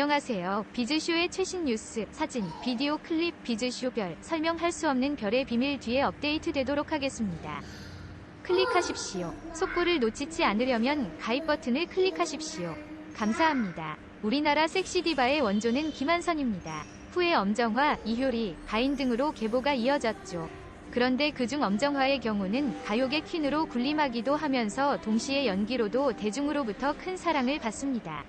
안녕하세요. 비즈쇼의 최신 뉴스, 사진, 비디오 클립 비즈쇼별, 설명할 수 없는 별의 비밀 뒤에 업데이트 되도록 하겠습니다. 클릭하십시오. 속보를 놓치지 않으려면 가입 버튼을 클릭하십시오. 감사합니다. 우리나라 섹시 디바의 원조는 김한선입니다. 후에 엄정화, 이효리, 가인 등으로 계보가 이어졌죠. 그런데 그중 엄정화의 경우는 가요계 퀸으로 군림하기도 하면서 동시에 연기로도 대중으로부터 큰 사랑을 받습니다.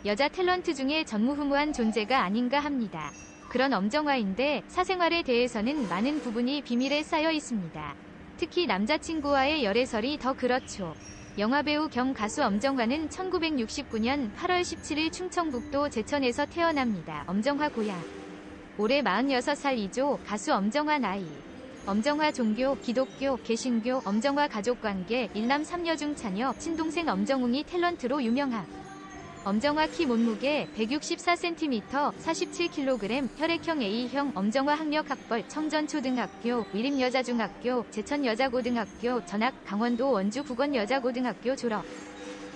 여자 탤런트 중에 전무후무한 존재가 아닌가 합니다. 그런 엄정화인데 사생활에 대해서는 많은 부분이 비밀에 쌓여 있습니다. 특히 남자친구와의 열애설이 더 그렇죠. 영화배우 겸 가수 엄정화는 1969년 8월 17일 충청북도 제천에서 태어납니다. 엄정화 고향. 올해 46살이죠. 가수 엄정화 나이. 엄정화 종교, 기독교, 개신교, 엄정화 가족관계, 일남 3녀 중 자녀, 친동생 엄정웅이 탤런트로 유명함. 엄정화 키 몸무게 164cm, 47kg, 혈액형 A형, 엄정화 학력 학벌, 청전초등학교, 위림여자중학교, 제천여자고등학교, 전학, 강원도 원주 국원여자고등학교 졸업.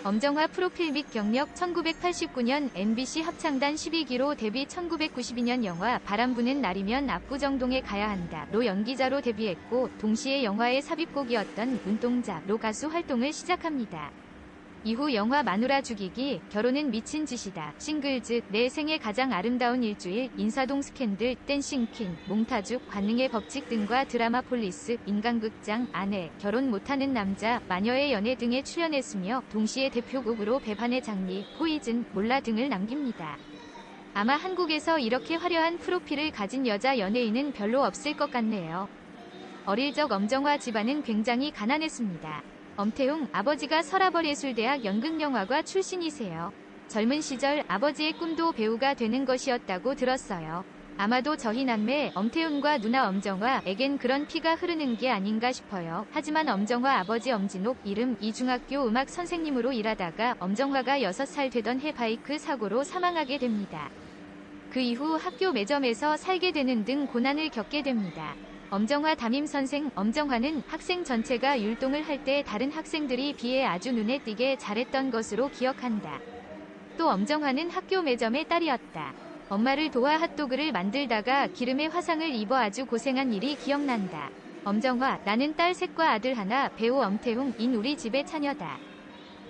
엄정화 프로필 및 경력 1989년 MBC 합창단 12기로 데뷔 1992년 영화 바람 부는 날이면 압구정동에 가야 한다로 연기자로 데뷔했고 동시에 영화의 삽입곡이었던 눈동자로 가수 활동을 시작합니다. 이후 영화 마누라 죽이기, 결혼은 미친 짓이다, 싱글즈, 내 생애 가장 아름다운 일주일, 인사동 스캔들, 댄싱퀸, 몽타죽, 관능의 법칙 등과 드라마 폴리스, 인간극장, 아내, 결혼 못하는 남자, 마녀의 연애 등에 출연했으며 동시에 대표곡으로 배반의 장미, 포이즌, 몰라 등을 남깁니다. 아마 한국에서 이렇게 화려한 프로필을 가진 여자 연예인은 별로 없을 것 같네요. 어릴 적 엄정화 집안은 굉장히 가난했습니다. 엄태웅 아버지가 서라벌예술대학 연극영화과 출신이세요. 젊은 시절 아버지의 꿈도 배우가 되는 것이었다고 들었어요. 아마도 저희 남매 엄태웅과 누나 엄정화에겐 그런 피가 흐르는 게 아닌가 싶어요. 하지만 엄정화 아버지 엄진옥 이름 이중학교 음악 선생님으로 일하다가 엄정화가 6살 되던 해 바이크 사고로 사망하게 됩니다. 그 이후 학교 매점에서 살게 되는 등 고난을 겪게 됩니다. 엄정화 담임선생 엄정화는 학생 전체가 율동을 할 때 다른 학생들이 비해 아주 눈에 띄게 잘했던 것으로 기억한다. 또 엄정화는 학교 매점의 딸이었다. 엄마를 도와 핫도그를 만들다가 기름에 화상을 입어 아주 고생한 일이 기억난다. 엄정화 나는 딸 셋과 아들 하나 배우 엄태웅 인 우리 집의 차녀다.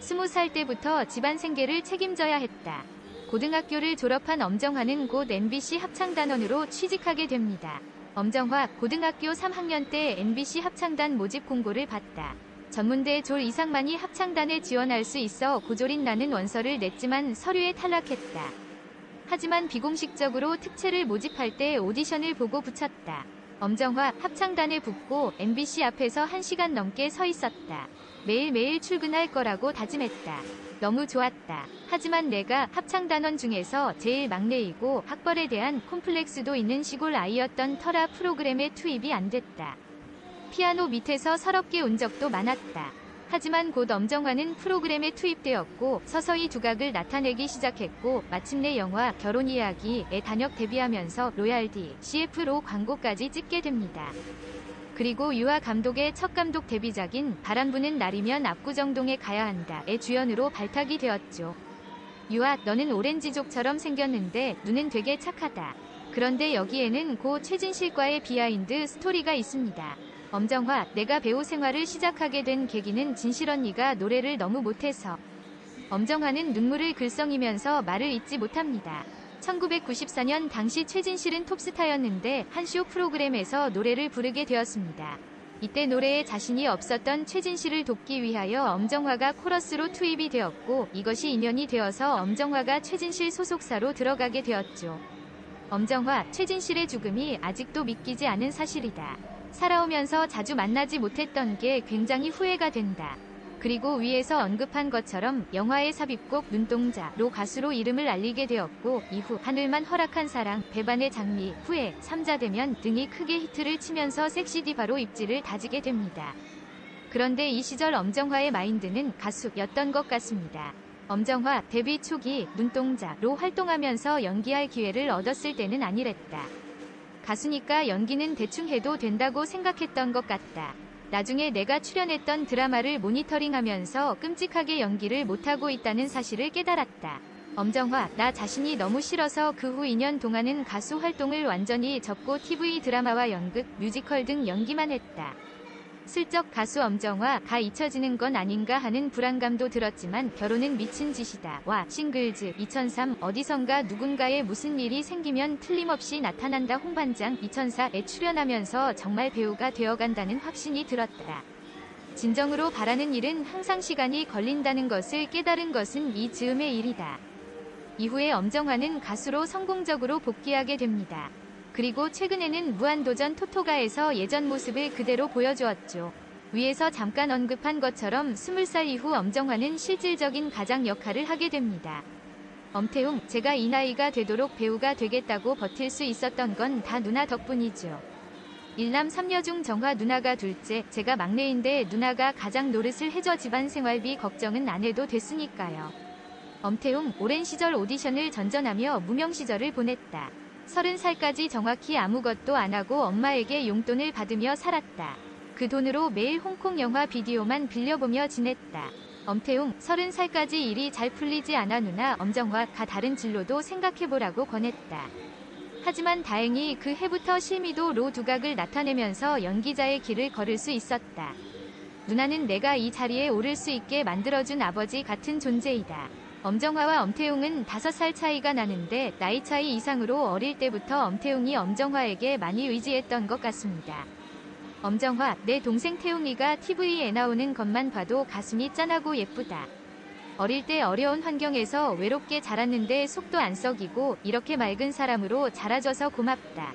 20살 때부터 집안 생계를 책임져야 했다. 고등학교를 졸업한 엄정화는 곧 MBC 합창단원으로 취직하게 됩니다. 엄정화 고등학교 3학년 때 MBC 합창단 모집 공고를 받다. 전문대 졸 이상만이 합창단에 지원할 수 있어 고졸인 나는 원서를 냈지만 서류에 탈락했다. 하지만 비공식적으로 특채를 모집할 때 오디션을 보고 붙였다. 엄정화 합창단에 붙고 MBC 앞에서 1시간 넘게 서 있었다. 매일매일 출근할 거라고 다짐했다. 너무 좋았다. 하지만 내가 합창단원 중에서 제일 막내이고 학벌에 대한 콤플렉스도 있는 시골 아이였던 터라 프로그램에 투입이 안 됐다. 피아노 밑에서 서럽게 운 적도 많았다. 하지만 곧 엄정화는 프로그램에 투입되었고 서서히 두각을 나타내기 시작했고 마침내 영화 결혼 이야기에 단역 데뷔하면서 로얄디, CF로 광고까지 찍게 됩니다. 그리고 유아 감독의 첫 감독 데뷔작인 바람 부는 날이면 압구정동에 가야 한다의 주연으로 발탁이 되었죠. 유아, 너는 오렌지족처럼 생겼는데 눈은 되게 착하다. 그런데 여기에는 고 최진실과의 비하인드 스토리가 있습니다. 엄정화, 내가 배우 생활을 시작하게 된 계기는 진실 언니가 노래를 너무 못해서. 엄정화는 눈물을 글썽이면서 말을 잇지 못합니다. 1994년 당시 최진실은 톱스타였는데 한 쇼 프로그램에서 노래를 부르게 되었습니다. 이때 노래에 자신이 없었던 최진실을 돕기 위하여 엄정화가 코러스로 투입이 되었고 이것이 인연이 되어서 엄정화가 최진실 소속사로 들어가게 되었죠. 엄정화, 최진실의 죽음이 아직도 믿기지 않은 사실이다. 살아오면서 자주 만나지 못했던 게 굉장히 후회가 된다. 그리고 위에서 언급한 것처럼 영화의 삽입곡 눈동자로 가수로 이름을 알리게 되었고 이후 하늘만 허락한 사랑, 배반의 장미, 후회, 삼자대면 등이 크게 히트를 치면서 섹시 디바로 입지를 다지게 됩니다. 그런데 이 시절 엄정화의 마인드는 가수였던 것 같습니다. 엄정화 데뷔 초기 눈동자로 활동하면서 연기할 기회를 얻었을 때는 아니랬다. 가수니까 연기는 대충 해도 된다고 생각했던 것 같다. 나중에 내가 출연했던 드라마를 모니터링하면서 끔찍하게 연기를 못하고 있다는 사실을 깨달았다. 엄정화, 나 자신이 너무 싫어서 그 후 2년 동안은 가수 활동을 완전히 접고 TV 드라마와 연극, 뮤지컬 등 연기만 했다. 슬쩍 가수 엄정화가 잊혀지는 건 아닌가 하는 불안감도 들었지만 결혼은 미친 짓이다. 와 싱글즈 2003 어디선가 누군가에 무슨 일이 생기면 틀림없이 나타난다. 홍반장 2004에 출연하면서 정말 배우가 되어간다는 확신이 들었다. 진정으로 바라는 일은 항상 시간이 걸린다는 것을 깨달은 것은 이 즈음의 일이다. 이후에 엄정화는 가수로 성공적으로 복귀하게 됩니다. 그리고 최근에는 무한도전 토토가에서 예전 모습을 그대로 보여주었죠. 위에서 잠깐 언급한 것처럼 20살 이후 엄정화는 실질적인 가장 역할을 하게 됩니다. 엄태웅, 제가 이 나이가 되도록 배우가 되겠다고 버틸 수 있었던 건 다 누나 덕분이죠. 일남 3녀 중 정화 누나가 둘째, 제가 막내인데 누나가 가장 노릇을 해줘 집안 생활비 걱정은 안 해도 됐으니까요. 엄태웅, 오랜 시절 오디션을 전전하며 무명 시절을 보냈다. 30살까지 정확히 아무것도 안 하고 엄마에게 용돈을 받으며 살았다. 그 돈으로 매일 홍콩 영화 비디오만 빌려보며 지냈다. 엄태웅, 30살까지 일이 잘 풀리지 않아 누나 엄정화가 다른 진로도 생각해보라고 권했다. 하지만 다행히 그 해부터 실미도로 두각을 나타내면서 연기자의 길을 걸을 수 있었다. 누나는 내가 이 자리에 오를 수 있게 만들어준 아버지 같은 존재이다. 엄정화와 엄태웅은 5살 차이가 나는데 나이 차이 이상으로 어릴 때부터 엄태웅이 엄정화에게 많이 의지했던 것 같습니다. 엄정화, 내 동생 태웅이가 TV에 나오는 것만 봐도 가슴이 짠하고 예쁘다. 어릴 때 어려운 환경에서 외롭게 자랐는데 속도 안 썩이고 이렇게 맑은 사람으로 자라줘서 고맙다.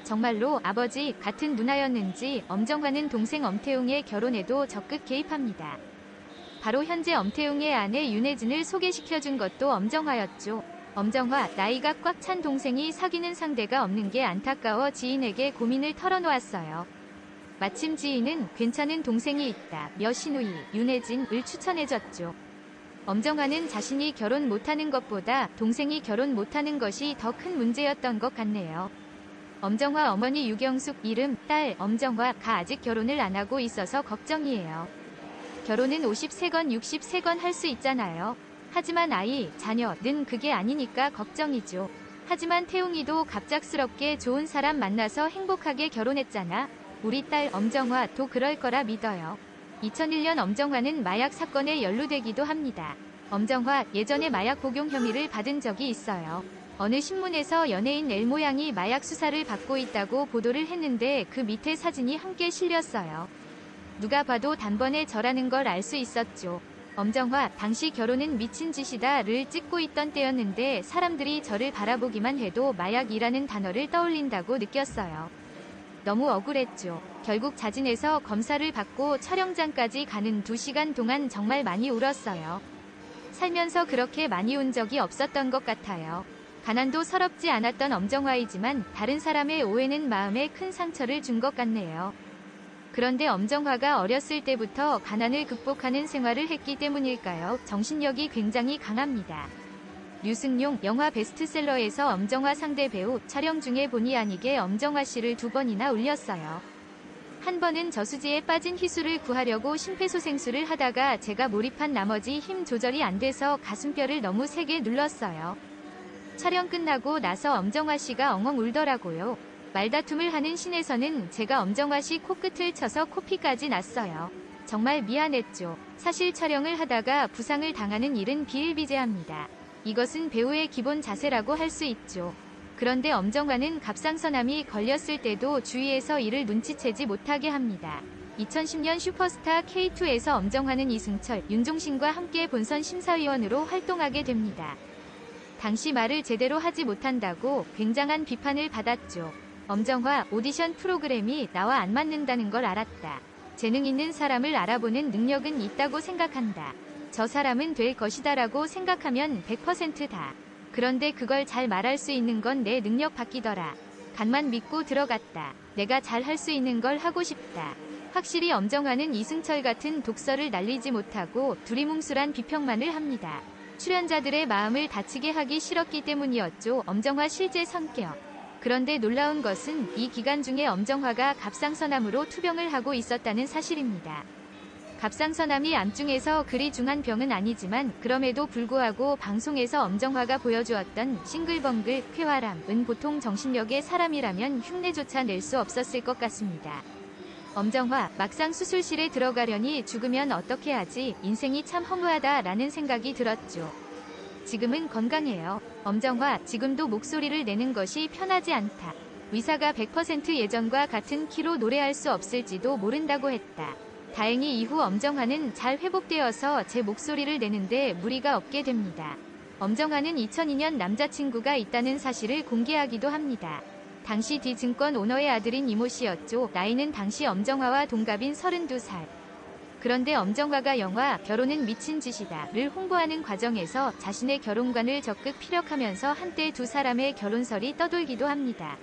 정말로 아버지 같은 누나였는지 엄정화는 동생 엄태웅의 결혼에도 적극 개입합니다. 바로 현재 엄태웅의 아내 윤혜진을 소개시켜준 것도 엄정화였죠. 엄정화, 나이가 꽉 찬 동생이 사귀는 상대가 없는 게 안타까워 지인에게 고민을 털어놓았어요. 마침 지인은 괜찮은 동생이 있다며 신우이, 윤혜진을 추천해줬죠. 엄정화는 자신이 결혼 못하는 것보다 동생이 결혼 못하는 것이 더 큰 문제였던 것 같네요. 엄정화 어머니 유경숙 이름 딸 엄정화가 아직 결혼을 안 하고 있어서 걱정이에요. 결혼은 50세건 60세건 할 수 있잖아요. 하지만 아이, 자녀는 그게 아니니까 걱정이죠. 하지만 태웅이도 갑작스럽게 좋은 사람 만나서 행복하게 결혼했잖아. 우리 딸 엄정화도 그럴 거라 믿어요. 2001년 엄정화는 마약 사건에 연루되기도 합니다. 엄정화, 예전에 마약 복용 혐의를 받은 적이 있어요. 어느 신문에서 연예인 L 모양이 마약 수사를 받고 있다고 보도를 했는데 그 밑에 사진이 함께 실렸어요. 누가 봐도 단번에 저라는 걸 알 수 있었죠. 엄정화, 당시 결혼은 미친 짓이다를 찍고 있던 때였는데 사람들이 저를 바라보기만 해도 마약이라는 단어를 떠올린다고 느꼈어요. 너무 억울했죠. 결국 자진해서 검사를 받고 촬영장까지 가는 2시간 동안 정말 많이 울었어요. 살면서 그렇게 많이 운 적이 없었던 것 같아요. 가난도 서럽지 않았던 엄정화이지만 다른 사람의 오해는 마음에 큰 상처를 준 것 같네요. 그런데 엄정화가 어렸을 때부터 가난을 극복하는 생활을 했기 때문일까요? 정신력이 굉장히 강합니다. 류승용 영화 베스트셀러에서 엄정화 상대 배우 촬영 중에 본의 아니게 엄정화 씨를 2번이나 울렸어요. 한 번은 저수지에 빠진 희수를 구하려고 심폐소생술을 하다가 제가 몰입한 나머지 힘 조절이 안 돼서 가슴뼈를 너무 세게 눌렀어요. 촬영 끝나고 나서 엄정화 씨가 엉엉 울더라고요. 말다툼을 하는 씬에서는 제가 엄정화 씨 코끝을 쳐서 코피까지 났어요. 정말 미안했죠. 사실 촬영을 하다가 부상을 당하는 일은 비일비재합니다. 이것은 배우의 기본 자세라고 할 수 있죠. 그런데 엄정화는 갑상선암이 걸렸을 때도 주위에서 이를 눈치채지 못하게 합니다. 2010년 슈퍼스타 K2에서 엄정화는 이승철, 윤종신과 함께 본선 심사위원으로 활동하게 됩니다. 당시 말을 제대로 하지 못한다고 굉장한 비판을 받았죠. 엄정화, 오디션 프로그램이 나와 안 맞는다는 걸 알았다. 재능 있는 사람을 알아보는 능력은 있다고 생각한다. 저 사람은 될 것이다라고 생각하면 100%다. 그런데 그걸 잘 말할 수 있는 건 내 능력 밖이더라. 간만 믿고 들어갔다. 내가 잘 할 수 있는 걸 하고 싶다. 확실히 엄정화는 이승철 같은 독설을 날리지 못하고 두리뭉술한 비평만을 합니다. 출연자들의 마음을 다치게 하기 싫었기 때문이었죠. 엄정화 실제 성격. 그런데 놀라운 것은 이 기간 중에 엄정화가 갑상선암으로 투병을 하고 있었다는 사실입니다. 갑상선암이 암 중에서 그리 중한 병은 아니지만 그럼에도 불구하고 방송에서 엄정화가 보여주었던 싱글벙글, 쾌활함은 보통 정신력의 사람이라면 흉내조차 낼 수 없었을 것 같습니다. 엄정화, 막상 수술실에 들어가려니 죽으면 어떻게 하지, 인생이 참 허무하다라는 생각이 들었죠. 지금은 건강해요. 엄정화, 지금도 목소리를 내는 것이 편하지 않다. 의사가 100% 예전과 같은 키로 노래할 수 없을지도 모른다고 했다. 다행히 이후 엄정화는 잘 회복되어서 제 목소리를 내는데 무리가 없게 됩니다. 엄정화는 2002년 남자친구가 있다는 사실을 공개하기도 합니다. 당시 D증권 오너의 아들인 이모 씨였죠. 나이는 당시 엄정화와 동갑인 32살. 그런데 엄정화가 영화 결혼은 미친 짓이다를 홍보하는 과정에서 자신의 결혼관을 적극 피력하면서 한때 두 사람의 결혼설이 떠돌기도 합니다.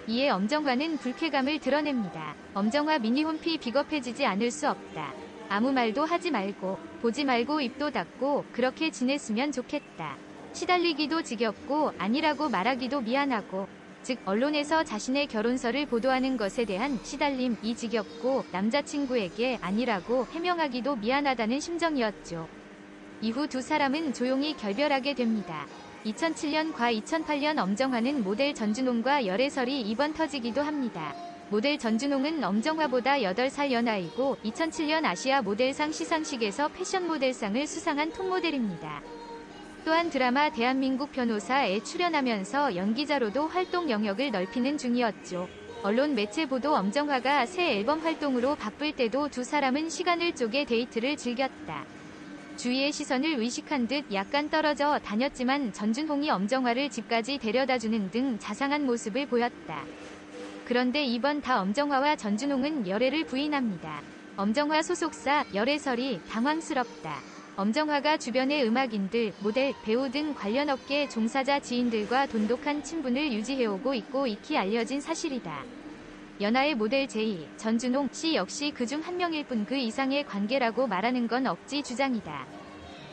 이에 엄정화는 불쾌감을 드러냅니다. 엄정화 미니홈피 비겁해지지 않을 수 없다. 아무 말도 하지 말고 보지 말고 입도 닫고 그렇게 지냈으면 좋겠다. 시달리기도 지겹고 아니라고 말하기도 미안하고, 즉 언론에서 자신의 결혼설을 보도하는 것에 대한 시달림이 지겹고 남자친구에게 아니라고 해명하기도 미안하다는 심정이었죠. 이후 두 사람은 조용히 결별하게 됩니다. 2007년과 2008년 엄정화는 모델 전준홍과 열애설이 입원 터지기도 합니다. 모델 전준홍은 엄정화보다 8살 연하이고 2007년 아시아 모델상 시상식에서 패션 모델상을 수상한 톱모델입니다. 또한 드라마 대한민국 변호사에 출연하면서 연기자로도 활동 영역을 넓히는 중이었죠. 언론 매체 보도 엄정화가 새 앨범 활동으로 바쁠 때도 두 사람은 시간을 쪼개 데이트를 즐겼다. 주위의 시선을 의식한 듯 약간 떨어져 다녔지만 전준홍이 엄정화를 집까지 데려다주는 등 자상한 모습을 보였다. 그런데 이번 다 엄정화와 전준홍은 열애를 부인합니다. 엄정화 소속사 열애설이 당황스럽다. 엄정화가 주변의 음악인들, 모델, 배우 등 관련 업계 종사자 지인들과 돈독한 친분을 유지해오고 있고 익히 알려진 사실이다. 연하의 모델 제이, 전준홍 씨 역시 그중 한 명일 뿐 그 이상의 관계라고 말하는 건 억지 주장이다.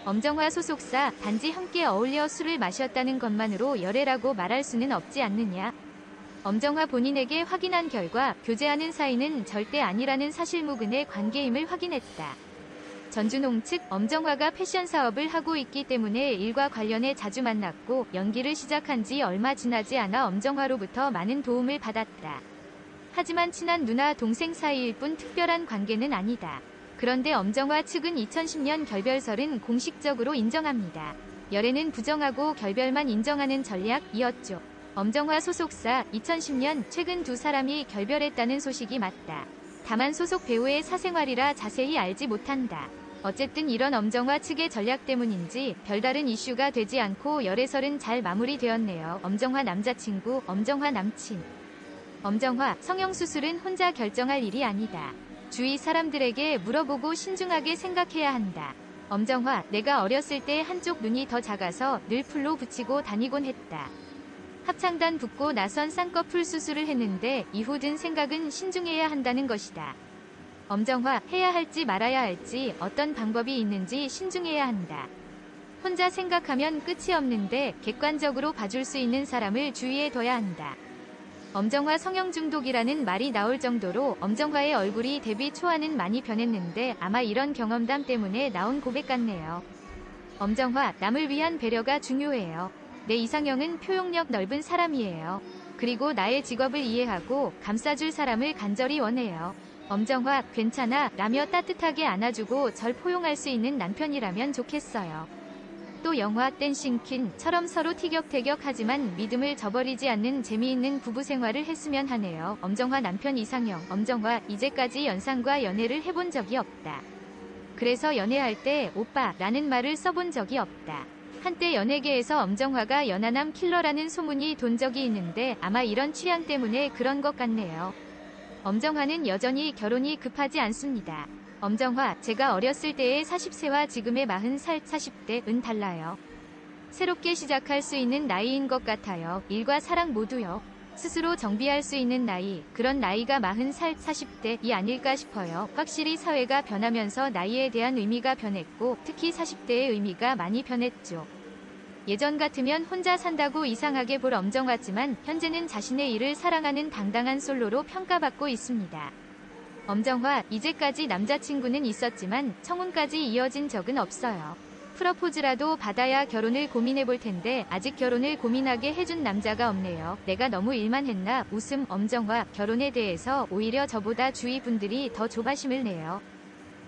엄정화 소속사 단지 함께 어울려 술을 마셨다는 것만으로 열애라고 말할 수는 없지 않느냐. 엄정화 본인에게 확인한 결과 교제하는 사이는 절대 아니라는 사실무근의 관계임을 확인했다. 전준홍 측 엄정화가 패션 사업을 하고 있기 때문에 일과 관련해 자주 만났고 연기를 시작한 지 얼마 지나지 않아 엄정화로부터 많은 도움을 받았다. 하지만 친한 누나 동생 사이일 뿐 특별한 관계는 아니다. 그런데 엄정화 측은 2010년 결별설은 공식적으로 인정합니다. 열애는 부정하고 결별만 인정하는 전략이었죠. 엄정화 소속사 2010년 최근 두 사람이 결별했다는 소식이 맞다. 다만 소속 배우의 사생활이라 자세히 알지 못한다. 어쨌든 이런 엄정화 측의 전략 때문인지 별다른 이슈가 되지 않고 열애설은 잘 마무리되었네요. 엄정화 남자친구, 엄정화 남친. 엄정화, 성형수술은 혼자 결정할 일이 아니다. 주위 사람들에게 물어보고 신중하게 생각해야 한다. 엄정화, 내가 어렸을 때 한쪽 눈이 더 작아서 늘 풀로 붙이고 다니곤 했다. 합창단 붙고 나선 쌍꺼풀 수술을 했는데 이후 든 생각은 신중해야 한다는 것이다. 엄정화, 해야 할지 말아야 할지 어떤 방법이 있는지 신중해야 한다. 혼자 생각하면 끝이 없는데 객관적으로 봐줄 수 있는 사람을 주위에 둬야 한다. 엄정화 성형 중독이라는 말이 나올 정도로 엄정화의 얼굴이 데뷔 초와는 많이 변했는데 아마 이런 경험담 때문에 나온 고백 같네요. 엄정화, 남을 위한 배려가 중요해요. 내 이상형은 표현력 넓은 사람이에요. 그리고 나의 직업을 이해하고 감싸줄 사람을 간절히 원해요. 엄정화, 괜찮아 라며 따뜻하게 안아주고 절 포용할 수 있는 남편이라면 좋겠어요. 또 영화 댄싱퀸처럼 서로 티격태격하지만 믿음을 저버리지 않는 재미있는 부부 생활을 했으면 하네요. 엄정화 남편 이상형. 엄정화, 이제까지 연상과 연애를 해본 적이 없다. 그래서 연애할 때 오빠 라는 말을 써본 적이 없다. 한때 연예계에서 엄정화가 연하남 킬러라는 소문이 돈 적이 있는데 아마 이런 취향 때문에 그런 것 같네요. 엄정화는 여전히 결혼이 급하지 않습니다. 엄정화, 제가 어렸을 때의 40세와 지금의 40살 40대은 달라요. 새롭게 시작할 수 있는 나이인 것 같아요. 일과 사랑 모두요. 스스로 정비할 수 있는 나이, 그런 나이가 40살 40대이 아닐까 싶어요. 확실히 사회가 변하면서 나이에 대한 의미가 변했고 특히 40대의 의미가 많이 변했죠. 예전 같으면 혼자 산다고 이상하게 볼 엄정화지만 현재는 자신의 일을 사랑하는 당당한 솔로로 평가받고 있습니다. 엄정화, 이제까지 남자친구는 있었지만 청혼까지 이어진 적은 없어요. 프러포즈라도 받아야 결혼을 고민해볼 텐데 아직 결혼을 고민하게 해준 남자가 없네요. 내가 너무 일만 했나? 웃음. 엄정화, 결혼에 대해서 오히려 저보다 주위 분들이 더 조바심을 내요.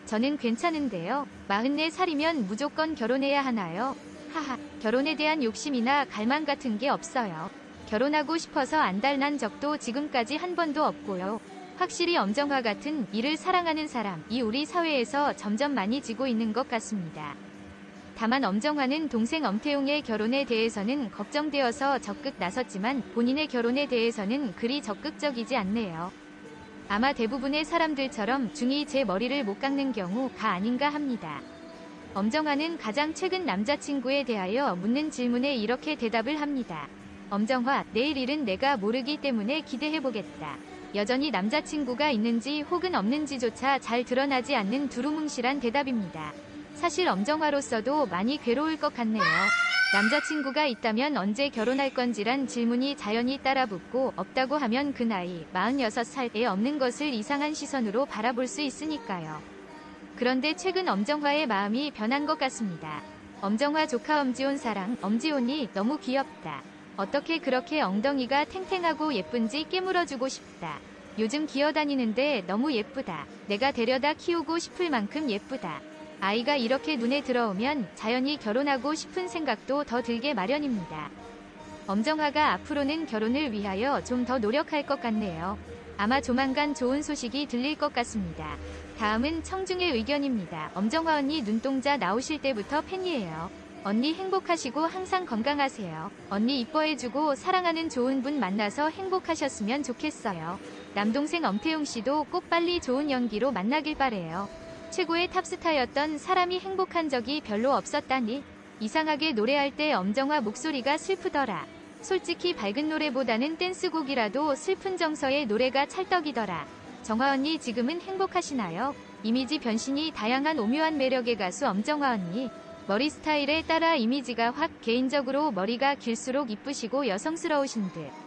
저는 괜찮은데요. 44살이면 무조건 결혼해야 하나요? 하하, 결혼에 대한 욕심이나 갈망 같은 게 없어요. 결혼하고 싶어서 안달난 적도 지금까지 한 번도 없고요. 확실히 엄정화 같은 이를 사랑하는 사람이 우리 사회에서 점점 많이 지고 있는 것 같습니다. 다만 엄정화는 동생 엄태웅의 결혼에 대해서는 걱정되어서 적극 나섰지만 본인의 결혼에 대해서는 그리 적극적이지 않네요. 아마 대부분의 사람들처럼 중이 제 머리를 못 깎는 경우가 아닌가 합니다. 엄정화는 가장 최근 남자친구에 대하여 묻는 질문에 이렇게 대답을 합니다. 엄정화, 내일 일은 내가 모르기 때문에 기대해보겠다. 여전히 남자친구가 있는지 혹은 없는지조차 잘 드러나지 않는 두루뭉실한 대답입니다. 사실 엄정화로서도 많이 괴로울 것 같네요. 남자친구가 있다면 언제 결혼할 건지란 질문이 자연히 따라붙고 없다고 하면 그 나이 46살에 없는 것을 이상한 시선으로 바라볼 수 있으니까요. 그런데 최근 엄정화의 마음이 변한 것 같습니다. 엄정화 조카 엄지온 사랑. 엄지온이 너무 귀엽다. 어떻게 그렇게 엉덩이가 탱탱하고 예쁜지 깨물어주고 싶다. 요즘 기어다니는데 너무 예쁘다. 내가 데려다 키우고 싶을 만큼 예쁘다. 아이가 이렇게 눈에 들어오면 자연히 결혼하고 싶은 생각도 더 들게 마련입니다. 엄정화가 앞으로는 결혼을 위하여 좀 더 노력할 것 같네요. 아마 조만간 좋은 소식이 들릴 것 같습니다. 다음은 청중의 의견입니다. 엄정화 언니 눈동자 나오실 때부터 팬이에요. 언니 행복하시고 항상 건강하세요. 언니 이뻐해주고 사랑하는 좋은 분 만나서 행복하셨으면 좋겠어요. 남동생 엄태웅 씨도 꼭 빨리 좋은 연기로 만나길 바래요. 최고의 탑스타였던 사람이 행복한 적이 별로 없었다니. 이상하게 노래할 때 엄정화 목소리가 슬프더라. 솔직히 밝은 노래보다는 댄스곡이라도 슬픈 정서의 노래가 찰떡이더라. 정화 언니 지금은 행복하시나요? 이미지 변신이 다양한 오묘한 매력의 가수 엄정화 언니. 머리 스타일에 따라 이미지가 확. 개인적으로 머리가 길수록 이쁘시고 여성스러우신 듯.